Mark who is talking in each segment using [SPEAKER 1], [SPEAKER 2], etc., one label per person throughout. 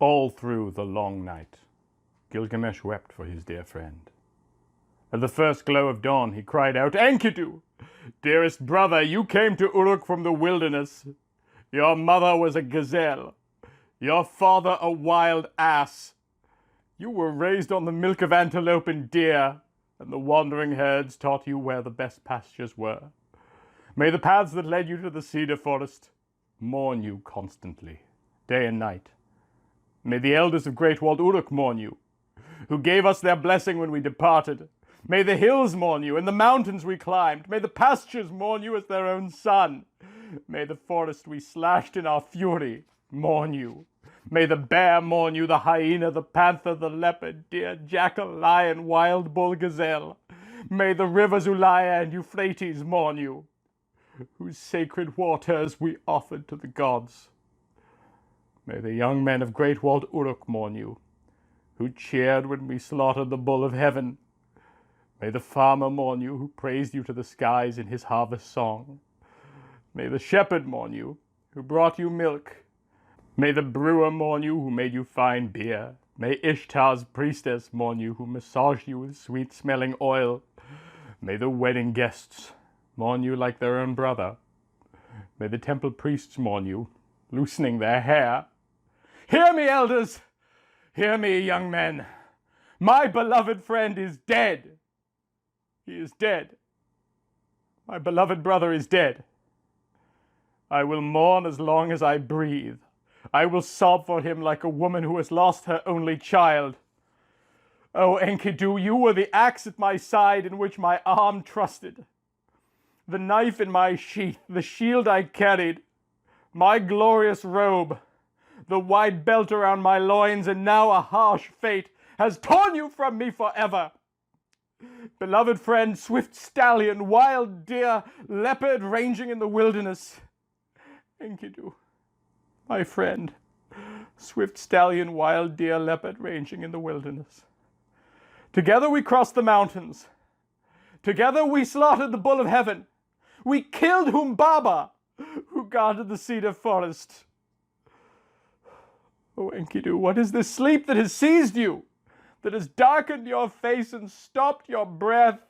[SPEAKER 1] All through the long night, Gilgamesh wept for his dear friend. At the first glow of dawn, he cried out, "Enkidu, dearest brother, you came to Uruk from the wilderness. Your mother was a gazelle, your father a wild ass. You were raised on the milk of antelope and deer, and the wandering herds taught you where the best pastures were. May the paths that led you to the cedar forest mourn you constantly, day and night. May the elders of Great Walled Uruk mourn you, who gave us their blessing when we departed. May the hills mourn you, and the mountains we climbed. May the pastures mourn you as their own son. May the forest we slashed in our fury mourn you. May the bear mourn you, the hyena, the panther, the leopard, deer, jackal, lion, wild bull, gazelle. May the rivers Ulaya and Euphrates mourn you, whose sacred waters we offered to the gods. May the young men of Great Walled Uruk mourn you, who cheered when we slaughtered the bull of heaven. May the farmer mourn you, who praised you to the skies in his harvest song. May the shepherd mourn you, who brought you milk. May the brewer mourn you, who made you fine beer. May Ishtar's priestess mourn you, who massaged you with sweet-smelling oil. May the wedding guests mourn you like their own brother. May the temple priests mourn you, loosening their hair. Hear me, elders! Hear me, young men! My beloved friend is dead! He is dead. My beloved brother is dead. I will mourn as long as I breathe. I will sob for him like a woman who has lost her only child. Oh, Enkidu, you were the axe at my side in which my arm trusted, the knife in my sheath, the shield I carried, my glorious robe, the wide belt around my loins, and now a harsh fate has torn you from me forever. Beloved friend, swift stallion, wild deer, leopard ranging in the wilderness. Enkidu, my friend, swift stallion, wild deer, leopard ranging in the wilderness. Together we crossed the mountains. Together we slaughtered the bull of heaven. We killed Humbaba, who guarded the cedar forest. Oh, Enkidu, what is this sleep that has seized you, that has darkened your face and stopped your breath?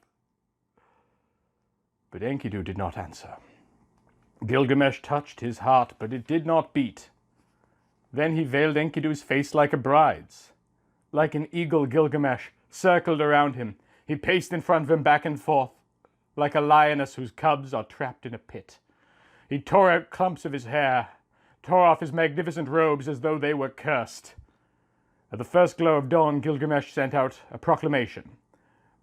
[SPEAKER 1] But Enkidu did not answer. Gilgamesh touched his heart, but it did not beat. Then he veiled Enkidu's face like a bride's. Like an eagle, Gilgamesh circled around him. He paced in front of him back and forth, like a lioness whose cubs are trapped in a pit. He tore out clumps of his hair, tore off his magnificent robes as though they were cursed. At the first glow of dawn, Gilgamesh sent out a proclamation.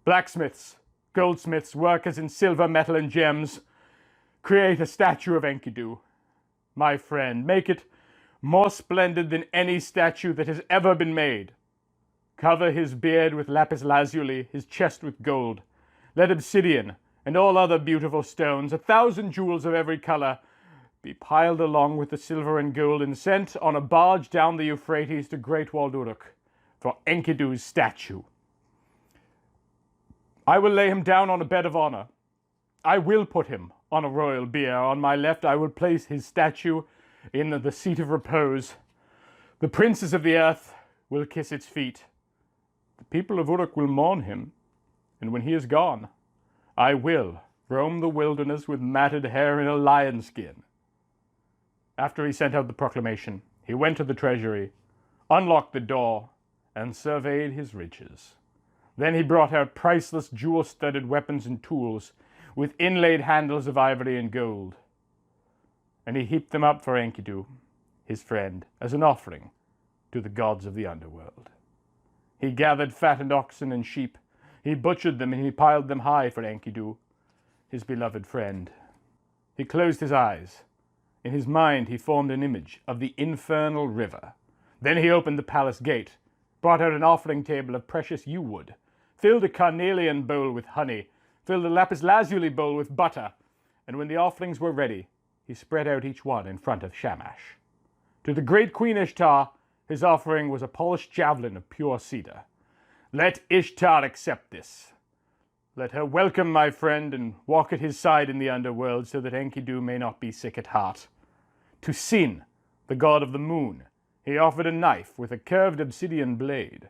[SPEAKER 1] Blacksmiths, goldsmiths, workers in silver, metal, and gems, create a statue of Enkidu, my friend. Make it more splendid than any statue that has ever been made. Cover his beard with lapis lazuli, his chest with gold. Let obsidian and all other beautiful stones, 1,000 jewels of every color, be piled along with the silver and gold and sent on a barge down the Euphrates to Great Walled Uruk for Enkidu's statue. I will lay him down on a bed of honor. I will put him on a royal bier. On my left I will place his statue in the seat of repose. The princes of the earth will kiss its feet. The people of Uruk will mourn him, and when he is gone, I will roam the wilderness with matted hair in a lion skin. After he sent out the proclamation, he went to the treasury, unlocked the door, and surveyed his riches. Then he brought out priceless jewel-studded weapons and tools with inlaid handles of ivory and gold. And he heaped them up for Enkidu, his friend, as an offering to the gods of the underworld. He gathered fattened oxen and sheep. He butchered them and he piled them high for Enkidu, his beloved friend. He closed his eyes. In his mind he formed an image of the infernal river. Then he opened the palace gate, brought out an offering table of precious yew wood, filled a carnelian bowl with honey, filled a lapis lazuli bowl with butter, and when the offerings were ready, he spread out each one in front of Shamash. To the great Queen Ishtar, his offering was a polished javelin of pure cedar. Let Ishtar accept this. Let her welcome my friend and walk at his side in the underworld so that Enkidu may not be sick at heart. To Sin, the god of the moon, He offered a knife with a curved obsidian blade.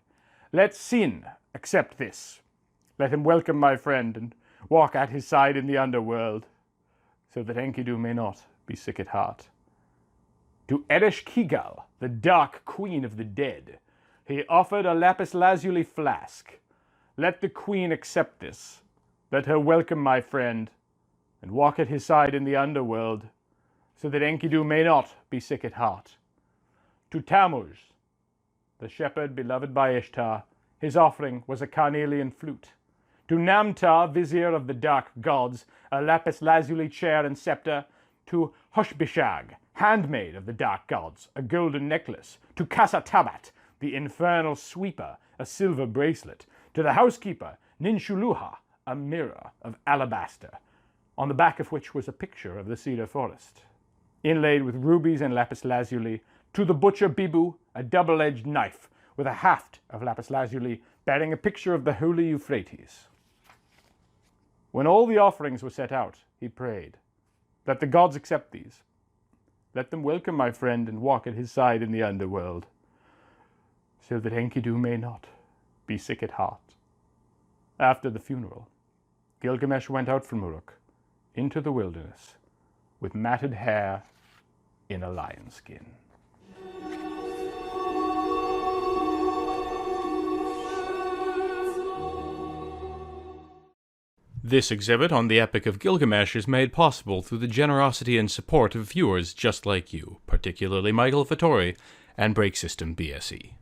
[SPEAKER 1] Let Sin accept this. Let him welcome my friend and walk at his side in the underworld, so that Enkidu may not be sick at heart. To Eresh Kigal, the dark queen of the dead, he offered a lapis lazuli flask. Let the queen accept this. Let her welcome my friend and walk at his side in the underworld, so that Enkidu may not be sick at heart. To Tammuz, the shepherd beloved by Ishtar, his offering was a carnelian flute. To Namtar, vizier of the dark gods, a lapis lazuli chair and scepter. To Hushbishag, handmaid of the dark gods, a golden necklace. To Kasatabat, the infernal sweeper, a silver bracelet. To the housekeeper, Ninshuluha, a mirror of alabaster, on the back of which was a picture of the cedar forest, inlaid with rubies and lapis lazuli. To the butcher Bibu, a double-edged knife with a haft of lapis lazuli bearing a picture of the holy Euphrates. When all the offerings were set out, he prayed, let the gods accept these. Let them welcome my friend and walk at his side in the underworld, so that Enkidu may not be sick at heart. After the funeral, Gilgamesh went out from Uruk into the wilderness with matted hair in a lion skin.
[SPEAKER 2] This exhibit on the Epic of Gilgamesh is made possible through the generosity and support of viewers just like you, particularly Michael Fattori and Break System BSE.